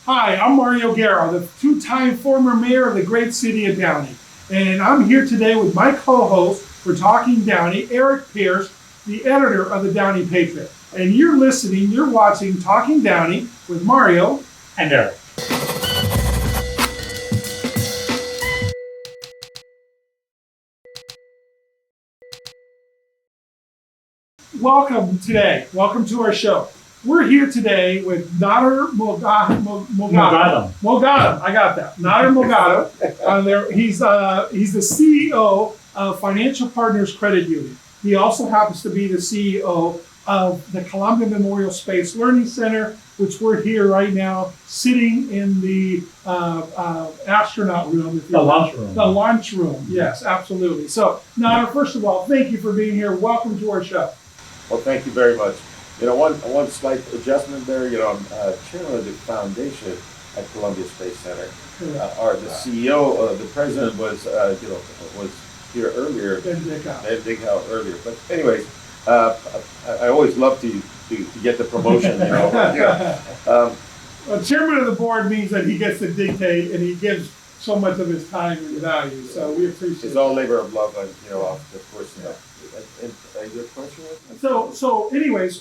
Hi, I'm Mario Guerra, the two-time former mayor of the great city of Downey. And I'm here today with my co-host for Talking Downey, Eric Pierce, the editor of the Downey Patriot. And you're watching Talking Downey with Mario and Eric. Welcome to our show. We're here today with Nader Moghaddam. I got that. Nader Moghaddam. He's the CEO of Financial Partners Credit Union. He also happens to be the CEO of the Columbia Memorial Space Learning Center, which we're here right now, sitting in the astronaut room. The lunch room. The lunch room. Yes, absolutely. So, Nader, first of all, thank you for being here. Welcome to our show. Well, thank you very much. One slight adjustment there. I'm chairman of the foundation at Columbia Space Center. The CEO, the president was here earlier. Dig out earlier. But anyways, I always love to get the promotion. Chairman of the board means that he gets to dictate, and he gives so much of his time and value. So we appreciate it. It's all labor of love, and of course. Your question was?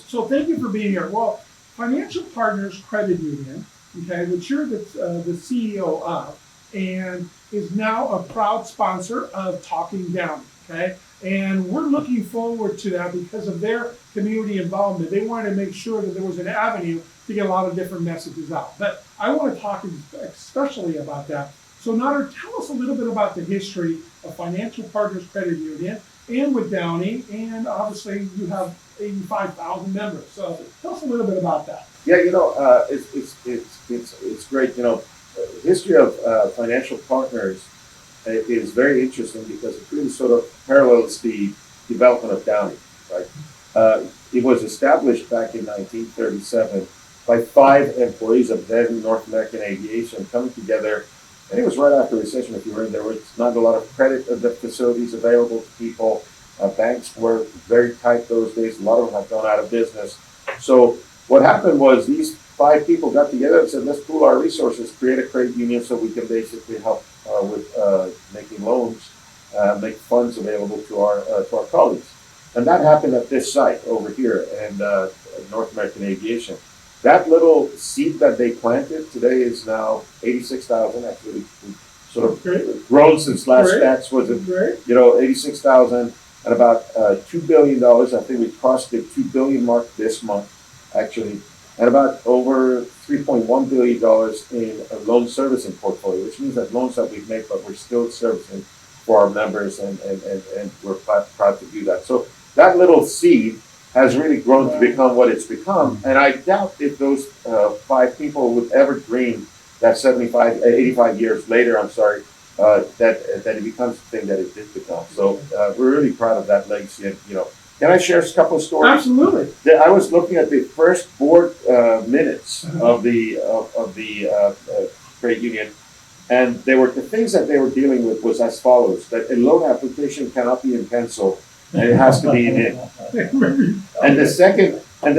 So thank you for being here. Well, Financial Partners Credit Union, okay, which you're the CEO of, and is now a proud sponsor of Talking Downey, okay? And we're looking forward to that because of their community involvement. They wanted to make sure that there was an avenue to get a lot of different messages out. But I want to talk especially about that. So Nader, tell us a little bit about the history of Financial Partners Credit Union and with Downey, and obviously you have 85,000 members. So tell us a little bit about that. Yeah, it's great. History of Financial Partners is very interesting because it really sort of parallels the development of Downey, right? It was established back in 1937 by 5 employees of then North American Aviation coming together. I think it was right after the recession. If you were in there, was not a lot of credit facilities available to people. Banks were very tight those days. A lot of them had gone out of business. So what happened was these 5 people got together and said, let's pool our resources, create a credit union so we can basically help with making loans, make funds available to our colleagues. And that happened at this site over here in North American Aviation. That little seed that they planted today is now 86,000. Actually, we've sort of grown since last stats was 86,000 and about $2 billion. I think we crossed the $2 billion mark this month, actually, and about over $3.1 billion in a loan servicing portfolio, which means that loans that we've made, but we're still servicing for our members, and we're proud to do that. So that little seed has really grown to become what it's become. And I doubt if those 5 people would ever dream that 85 years later, that it becomes the thing that it did become. So we're really proud of that legacy. And, can I share a couple of stories? Absolutely. I was looking at the first board minutes of the credit union, and the things that they were dealing with was as follows: that a loan application cannot be in pencil, and it has to be in ink. And the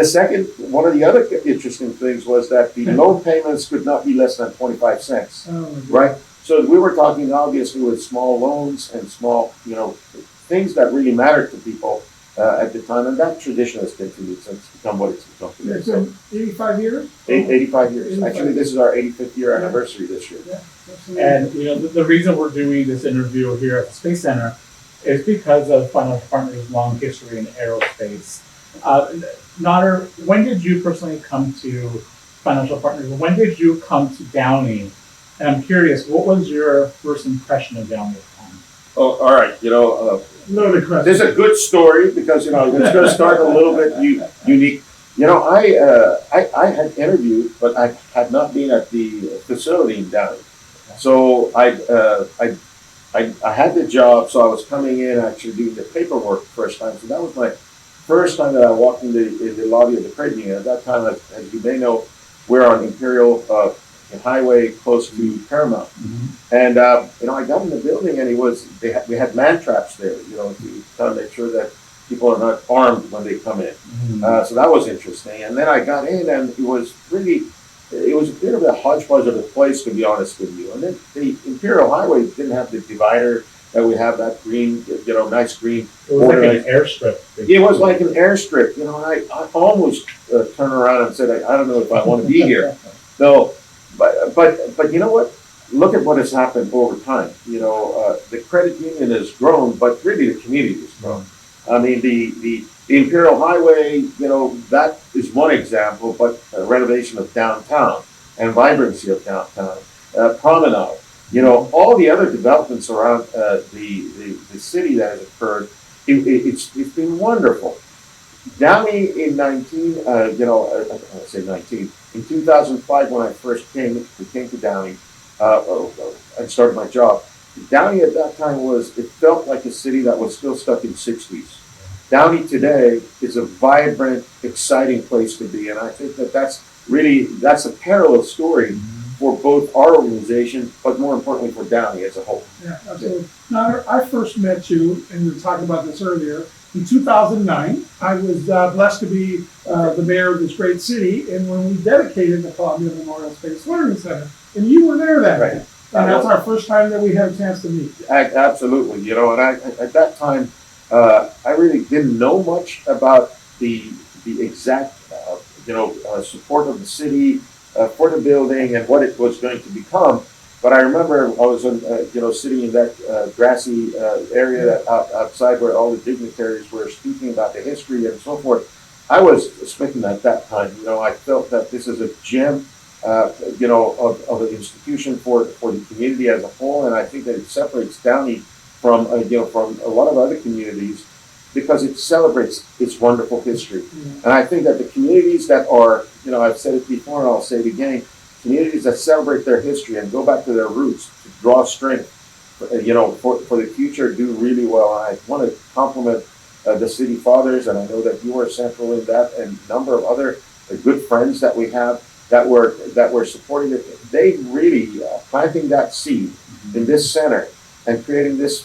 second, one of the other interesting things was that the loan payments could not be less than 25 cents, right? So we were talking obviously with small loans and small, things that really mattered to people at the time, and that tradition has continued since it's become what it's become today. It's been 85 years? 85 years. Actually, this is our 85th year anniversary this year. Yeah, and the reason we're doing this interview here at the Space Center is because of Financial Partners' long history in aerospace. Nader, when did you personally come to Financial Partners? When did you come to Downey? And I'm curious, what was your first impression of Downey at the time? Oh, all right. This is a good story because, it's going to start a little bit unique. I had interviewed, but I had not been at the facility in Downey. So I had the job, so I was coming in actually doing the paperwork first time. So that was my first time that I walked in the lobby of the credit union. At that time, as you may know, we're on Imperial Highway close to Paramount. And I got in the building, and we had man traps there, to kind of make sure that people are not armed when they come in. So that was interesting. And then I got in, and it was really it was a bit of a hodgepodge of a place, to be honest with you. And then the Imperial Highway didn't have the divider that we have, that green, nice green. It was like an airstrip. It was like an airstrip, and I almost turned around and said, I don't know if I want to be here. No, but you know what? Look at what has happened over time. The credit union has grown, but really the community has grown. I mean, the Imperial Highway, that is one example, but renovation of downtown and vibrancy of downtown, promenade, all the other developments around the city that has occurred, it's been wonderful. Downey in in 2005 when I first came to Downey and started my job. Downey at that time it felt like a city that was still stuck in the 60s. Downey today is a vibrant, exciting place to be, and I think that's a parallel story for both our organization, but more importantly for Downey as a whole. Yeah, absolutely. Nader, I first met you, and we were talking about this earlier, in 2009. I was blessed to be the mayor of this great city, and when we dedicated the Columbia Memorial Space Learning Center, and you were there that day. And that's our first time that we had a chance to meet. Absolutely, and I at that time, I really didn't know much about the exact, support of the city for the building and what it was going to become. But I remember I was, sitting in that grassy area outside where all the dignitaries were speaking about the history and so forth. I was smitten at that time. I felt that this is a gem, of an institution for the community as a whole, and I think that it separates Downey from a lot of other communities because it celebrates its wonderful history. And I think that the communities that are, I've said it before and I'll say it again, communities that celebrate their history and go back to their roots to draw strength, for the future do really well. And I want to compliment the city fathers, and I know that you are central in that, and a number of other good friends that we have that were supporting it. They really planting that seed in this center and creating this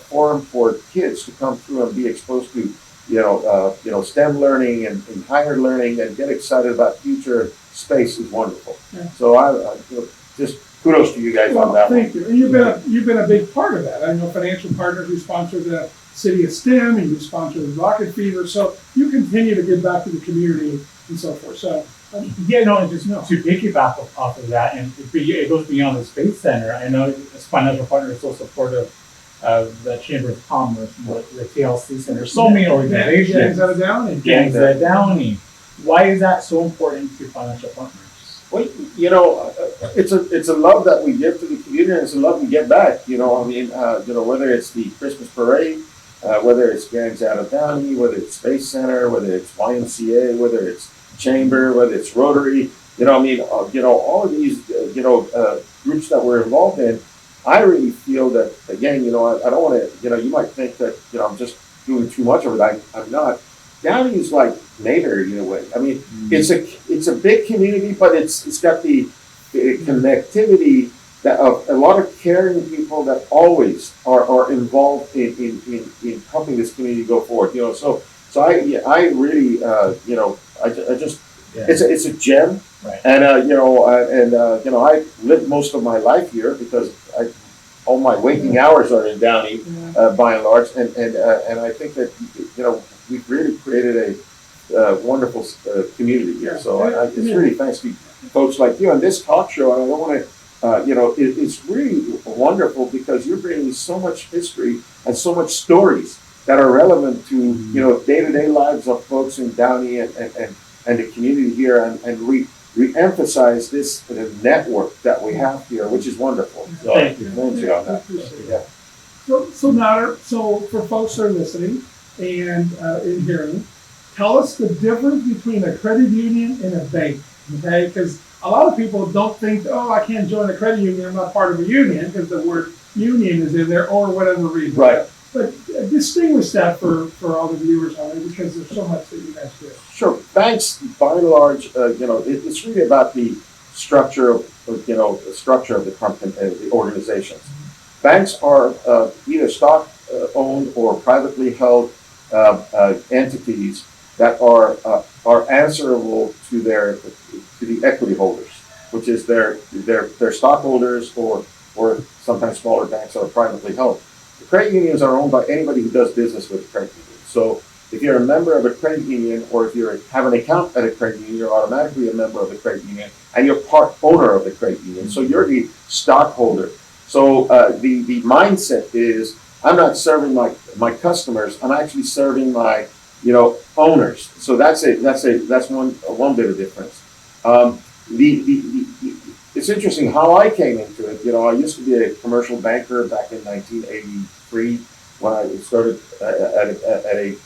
forum for kids to come through and be exposed to STEM learning and higher learning and get excited about future space is wonderful. Yeah. So I just kudos to you guys on that. Thank you. And you've been a big part of that. I know financial partners, you sponsor the City of STEM, and you sponsor the Rocket Fever. So you continue to give back to the community and so forth. So to piggyback off of that, and it goes beyond the Space Center. I know as financial partner is so supportive of the Chamber of Commerce, the TLC Center, so many organizations. Gangs out of Downey. Gangs out of Downey. Why is that so important to financial partners? Well, it's a love that we give to the community, and it's a love we get back. Whether it's the Christmas parade, whether it's Gangs Out of Downey, whether it's Space Center, whether it's YMCA, whether it's Chamber, whether it's Rotary, all of these, groups that we're involved in. I really feel that, again, I don't want to, you might think that, I'm just doing too much of it. I'm not. Downey is like Nader in a way. I mean, it's a big community, but it's got the connectivity that of a lot of caring people that always are involved in helping this community go forward. So I really, it's a gem, right. And I lived most of my life here because all my waking hours are in Downey, by and large, and I think that we've really created a wonderful community here. So it's really thanks to folks like you on this talk show, and I don't want to, it's really wonderful because you're bringing so much history and so much stories that are relevant to day-to-day lives of folks in Downey and the community here, and re-emphasize this network that we have here, which is wonderful. So, thank you. Thank you on that. Yeah. So Nader, for folks that are listening and in hearing, tell us the difference between a credit union and a bank, okay? Because a lot of people don't think, I can't join a credit union, I'm not part of a union, because the word union is in there, or whatever reason. Right. But distinguish that for all the viewers out there, because there's so much that you guys do. Sure. Banks, by and large, it's really about the structure of the company, the organizations. Banks are either stock owned or privately held entities that are answerable to to the equity holders, which is their stockholders or sometimes smaller banks that are privately held. The credit unions are owned by anybody who does business with a credit union. So if you're a member of a credit union or if you have an account at a credit union, you're automatically a member of the credit union and you're part owner of the credit union. So you're the stockholder. So the mindset is I'm not serving my customers. I'm actually serving my owners. So that's one bit of difference. It's interesting how I came into it. I used to be a commercial banker back in 1983 when I started at a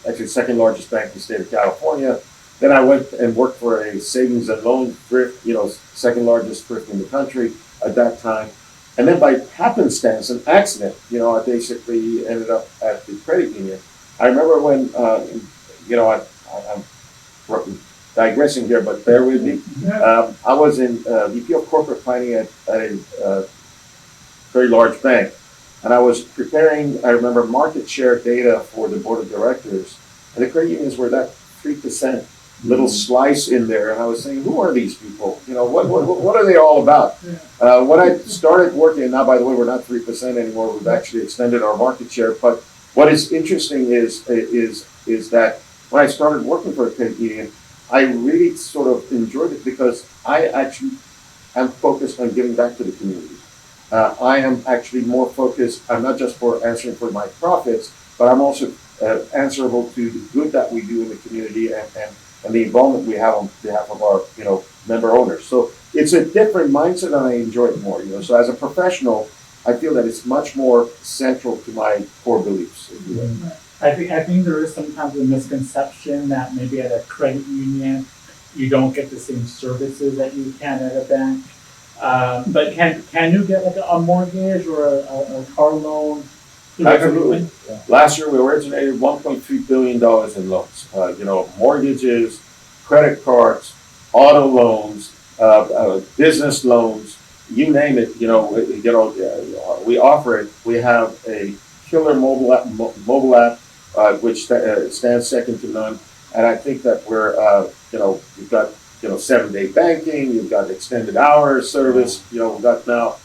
actually second largest bank in the state of California. Then I went and worked for a savings and loan thrift, second largest thrift in the country at that time. And then by happenstance, an accident, I basically ended up at the credit union. I remember when, I'm digressing here, but bear with me. I was in VP of corporate planning at a very large bank. And I was preparing, I remember, market share data for the board of directors. And the credit unions were that 3% little slice in there. And I was saying, who are these people? What are they all about? When I started working, and now, by the way, we're not 3% anymore. We've actually extended our market share. But what is interesting is that when I started working for a credit union, I really sort of enjoyed it because I actually am focused on giving back to the community. I am actually more focused. I'm not just for answering for my profits, but I'm also answerable to the good that we do in the community and the involvement we have on behalf of our member owners. So it's a different mindset, and I enjoy it more. So as a professional, I feel that it's much more central to my core beliefs. If you will. I think there is sometimes a misconception that maybe at a credit union you don't get the same services that you can at a bank. But can you get like a mortgage or a car loan? Absolutely. Yeah. Last year we originated $1.3 billion in loans. Mortgages, credit cards, auto loans, business loans, you name it. We offer it. We have a killer mobile app, which stands second to none. And I think that you've got 7-day banking, you've got extended hours service. We've got now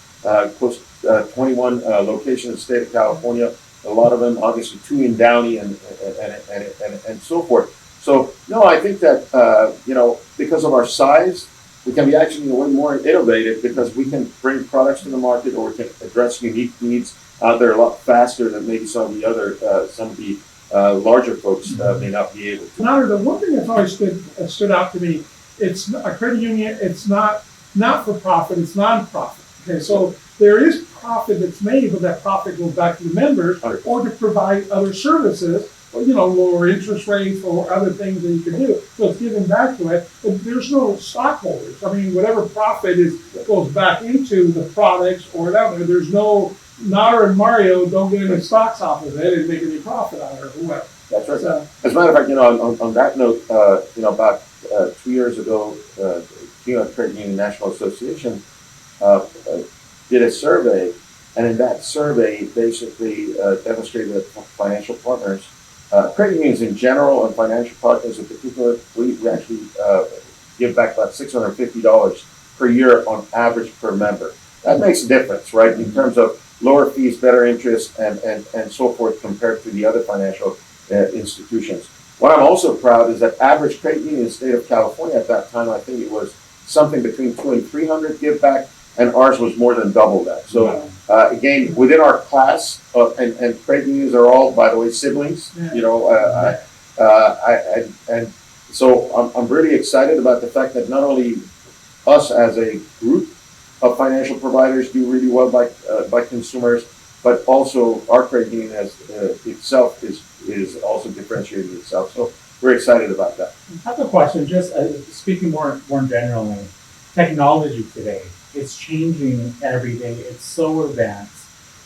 close to 21 locations in the state of California. A lot of them, obviously, 2 in Downey and so forth. So no, I think that because of our size, we can be actually way more innovative because we can bring products to the market or we can address unique needs out there a lot faster than maybe some of the larger folks may not be able to. Nader, the one thing that's always stood out to me, it's a credit union. It's not for profit. It's non-profit. Okay, so there is profit that's made, but that profit goes back to the members or to provide other services, lower interest rates or other things that you can do. So it's given back to it, but there's no stockholders. I mean, whatever profit goes back into the products or whatever. There's no Nader and Mario don't get any stocks off of it and make any profit on it or whoever. That's right. So, as a matter of fact, on that note, about 2 years ago, the Credit Union National Association did a survey, and in that survey, basically demonstrated that financial partners, credit unions in general, and financial partners in particular, we actually give back about $650 per year on average per member. That makes a difference, right, in terms of lower fees, better interest, and so forth compared to the other financial institutions. What I'm also proud is that average credit union in the state of California at that time, I think it was something between 200 and 300 give back, and ours was more than double that. So again, within our class, and credit unions are all, by the way, siblings. And so I'm really excited about the fact that not only us as a group of financial providers do really well by consumers, but also our credit union itself is also differentiating itself. So we're excited about that. I have a question, just speaking more generally. Technology today, it's changing every day. It's so advanced.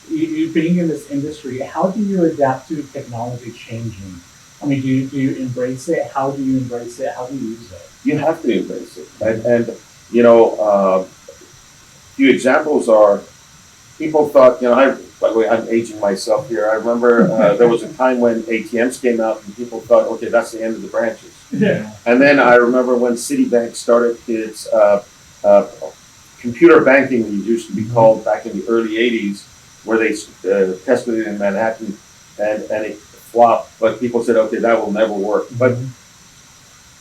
You being in this industry, how do you adapt to technology changing? I mean, do you embrace it? How do you embrace it? How do you use it? You have to embrace it. And few examples are, people thought, by the way, I'm aging myself here. I remember there was a time when ATMs came out and people thought, okay, that's the end of the branches. Yeah. And then I remember when Citibank started its computer banking, it used to be called back in the early 80s, where they tested it in Manhattan and it flopped. But people said, okay, that will never work. But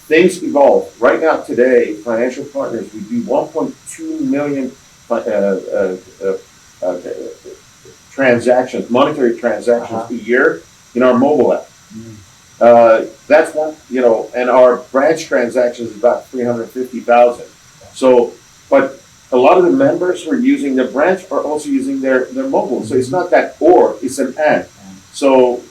things evolve. Right now, today, financial partners, we do 1.2 million transactions, monetary transactions a year in our mobile app. That's one, and our branch transactions is about 350,000. So, but a lot of the members who are using the branch are also using their mobile. So it's not that or, it's an and. So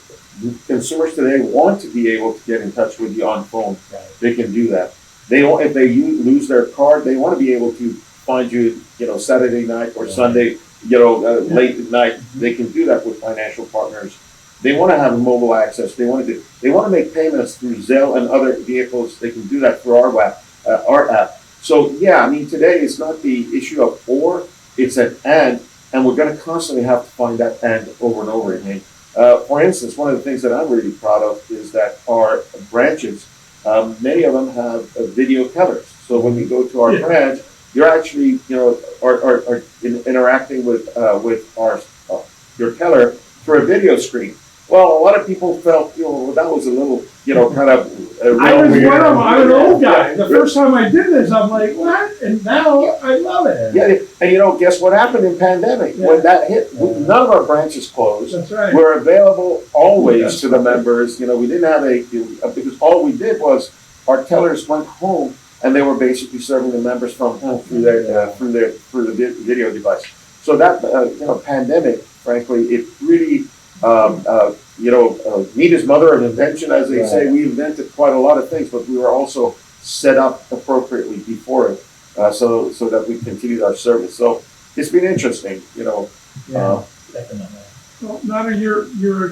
consumers today want to be able to get in touch with you on phone. They can do that. They don't, if they lose their card, they want to be able to find you, Saturday night or Sunday, late at night. They can do that with financial partners. They want to have mobile access. They want to make payments through Zelle and other vehicles. They can do that through our app. So yeah, I mean, today it's not the issue of or, it's an and we're going to constantly have to find that and over and over again. For instance, one of the things that I'm really proud of is that our branches, many of them have video tellers. So when you go to our branch, you're actually, are interacting with your teller through a video screen. Well, a lot of people felt, that was a little, kind of I was weird. I'm an old guy. The first time I did this, I'm like, what? And now I love it. Yeah, and guess what happened in pandemic? When that hit, none of our branches closed. That's right. We're available always to the members. We didn't have because all we did was our tellers went home and they were basically serving the members from home through the video device. So that pandemic, frankly, it really Nita's mother of invention, as they say. We invented quite a lot of things, but we were also set up appropriately before it, so that we continued our service. So it's been interesting, Definitely. Well, Nader, your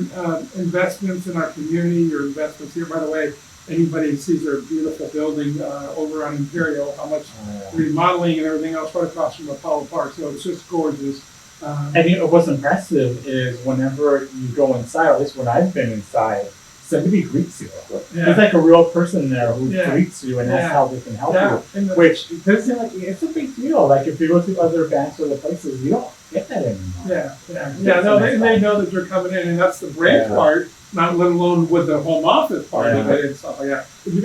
investments in our community, your investments here, by the way, anybody sees our beautiful building over on Imperial, how much remodeling and everything else right across from Apollo Park. So it's just gorgeous. And what's impressive is whenever you go inside, or at least when I've been inside, somebody greets you. There's like a real person there who greets you and asks how they can help you. Which doesn't seem like it's a big deal. Like if you go to other banks or other places, you don't get that anymore. No, they know that you're coming in, and that's the branch part, not let alone with the home office part of it and stuff like that. But you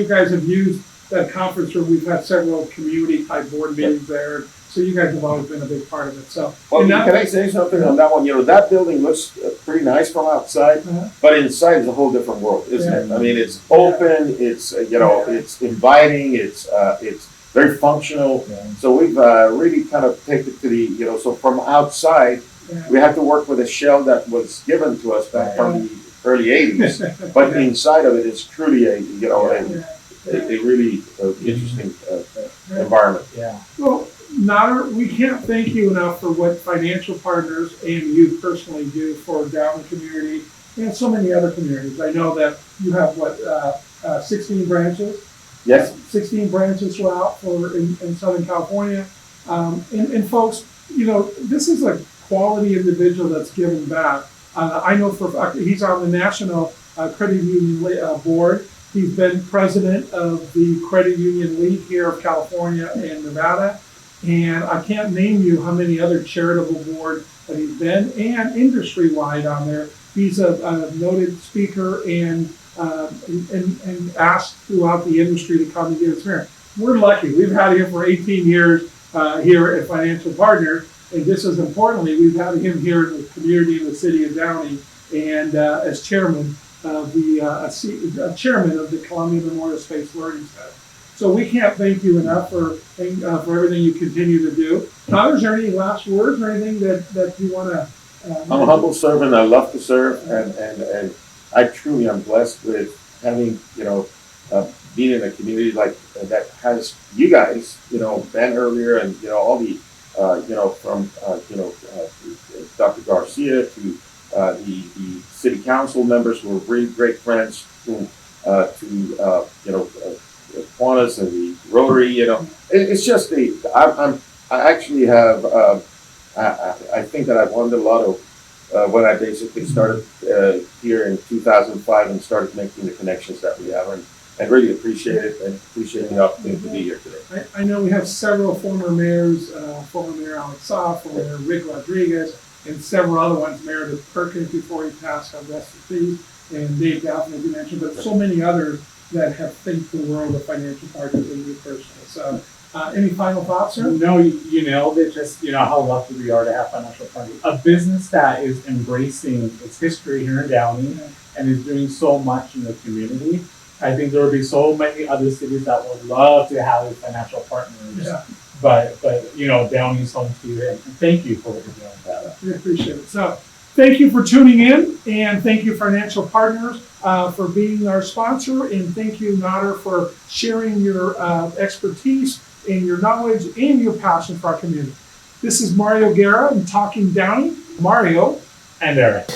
guys have used that conference room. We've had several community type board meetings there. So you guys have always been a big part of it. So, can I say something on that one? That building looks pretty nice from outside, but inside is a whole different world, isn't it? I mean, it's open, it's it's inviting, it's very functional. So we've really kind of taken it to the so from outside, we had to work with a shell that was given to us back from the early '80s, but inside of it is truly a really interesting environment. Well, Nader, we can't thank you enough for what financial partners and you personally do for Downey community and so many other communities. I know that you have 16 branches. Yes. 16 branches throughout in Southern California. And folks, this is a quality individual that's given back. I know for a fact he's on the National Credit Union Board. He's been president of the Credit Union League here of California and Nevada. And I can't name you how many other charitable boards that he's been, and industry-wide on there. He's a noted speaker and asked throughout the industry to come and give experience. We're lucky. We've had him for 18 years here at Financial Partner, and just as importantly, we've had him here in the community in the city of Downey, and as chairman of the chairman of the Columbia Memorial Space Learning Center. So we can't thank you enough for everything you continue to do. Now, is there any last words or anything that you want to? I'm a humble servant. I love to serve, and I truly am blessed with having being in a community like that has you guys. Ben earlier, and all the from Dr. Garcia to the city council members who are really great friends, to Juanas and the Rotary, it's just I actually have I think that I've won the lotto when I basically started here in 2005 and started making the connections that we have, and really appreciate it and appreciate the opportunity to be here today. I know we have several former mayors, former Mayor Alex Saab, former Mayor Rick Rodriguez, and several other ones, Meredith Perkins before he passed, God rest his peace, and Dave Downey, as you mentioned, but so many others that have thanked the world of financial partners and you personally. So, any final thoughts, sir? No, you nailed it. Just, how lucky we are to have financial partners. A business that is embracing its history here in Downey and is doing so much in the community. I think there will be so many other cities that would love to have financial partners. Yeah. But Downey's home to you, and thank you for what you're doing with that. We appreciate it. So, thank you for tuning in, and thank you, Financial Partners, for being our sponsor, and thank you, Nader, for sharing your expertise and your knowledge and your passion for our community. This is Mario Guerra and Talking Downey. Mario And Eric.